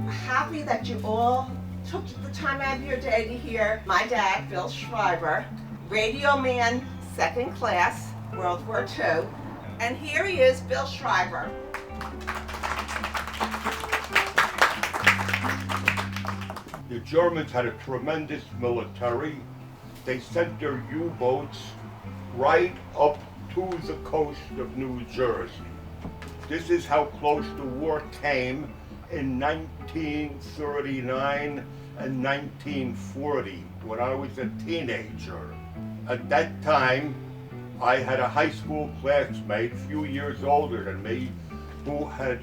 Happy that you all took the time out of your day to hear my dad, Phil Schreiber, radio man, second class, World War II. And here he is, Phil Schreiber. The Germans had a tremendous military. They sent their U-boats right up to the coast of New Jersey. This is how close the war came in 1939 and 1940, when I was a teenager. At that time, I had a high school classmate, a few years older than me, who had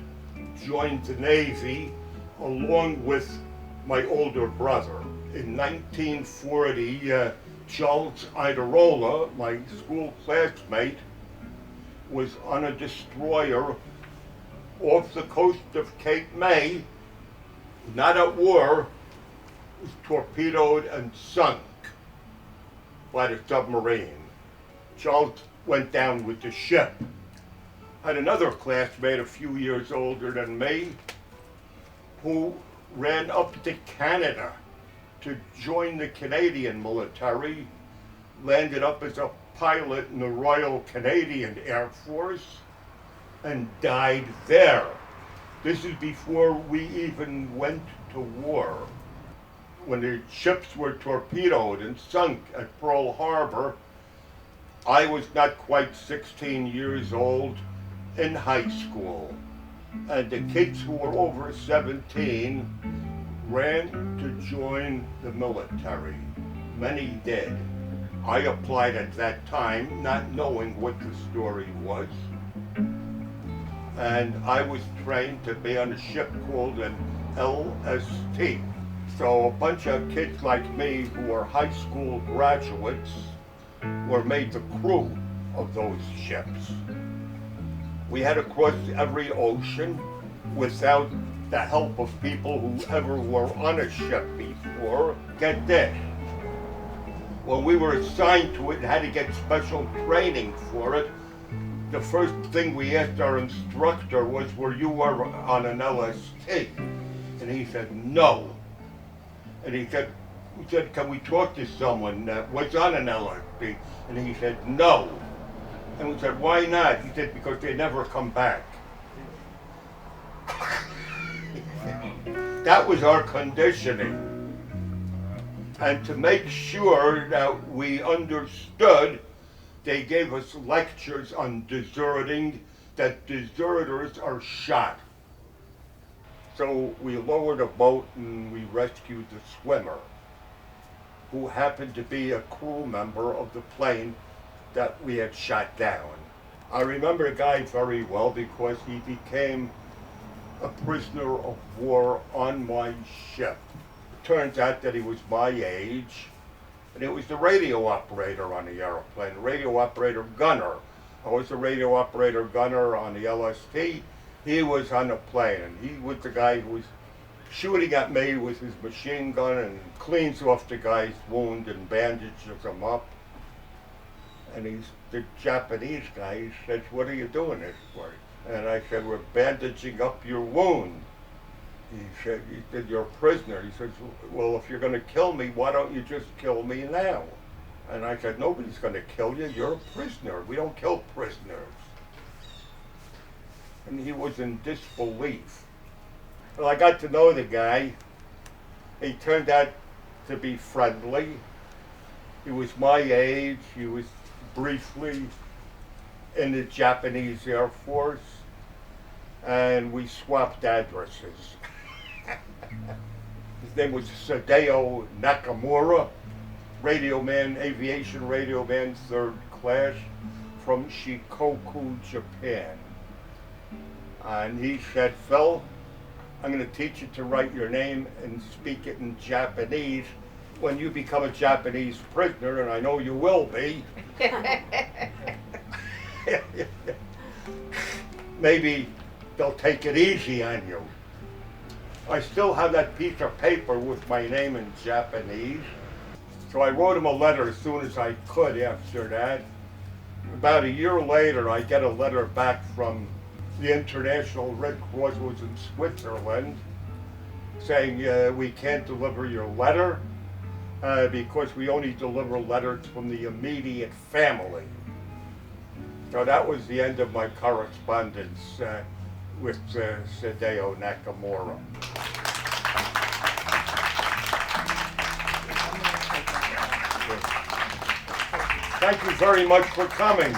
joined the Navy along with my older brother. In 1940, Charles Iderola, my school classmate, was on a destroyer off the coast of Cape May, not at war, was torpedoed and sunk by the submarine. Charles went down with the ship. I had another classmate a few years older than me who ran up to Canada to join the Canadian military, landed up as a pilot in the Royal Canadian Air Force, and died there. This is before we even went to war. When the ships were torpedoed and sunk at Pearl Harbor, I was not quite 16 years old, in high school. And the kids who were over 17 ran to join the military. Many did. I applied at that time, not knowing what the story was. And I was trained to be on a ship called an LST. So a bunch of kids like me who were high school graduates were made the crew of those ships. We had to cross every ocean without the help of people who ever were on a ship before. Get this. When we were assigned to it and had to get special training for it, the first thing we asked our instructor was, were you ever on an LST? And he said, no. And he said, can we talk to someone that was on an LST? And he said, no. And we said, why not? He said, because they never come back. That was our conditioning. And to make sure that we understood, they gave us lectures on deserting, that deserters are shot. So we lowered a boat and we rescued the swimmer, who happened to be a crew member of the plane that we had shot down. I remember the guy very well because he became a prisoner of war on my ship. It turns out that he was my age, and it was the radio operator on the airplane, radio operator gunner. I was the radio operator gunner on the LST. He was on the plane, and he was the guy who was shooting at me with his machine gun and cleans off the guy's wound and bandages him up. And he's the Japanese guy. He says, what are you doing this for? And I said, we're bandaging up your wound. He said, you're a prisoner. He says, well, if you're going to kill me, why don't you just kill me now? And I said, nobody's going to kill you. You're a prisoner. We don't kill prisoners. And he was in disbelief. Well, I got to know the guy. He turned out to be friendly. He was my age. He was briefly in the Japanese Air Force. And we swapped addresses. His name was Sadeo Nakamura, radio man, aviation radio man, third class, from Shikoku, Japan. And he said, Phil, I'm going to teach you to write your name and speak it in Japanese when you become a Japanese prisoner, and I know you will be. Maybe they'll take it easy on you. I still have that piece of paper with my name in Japanese. So I wrote him a letter as soon as I could after that. About a year later, I get a letter back from the International Red Cross, was in Switzerland, saying we can't deliver your letter because we only deliver letters from the immediate family. So that was the end of my correspondence with Sadeo Nakamura. Thank you very much for coming.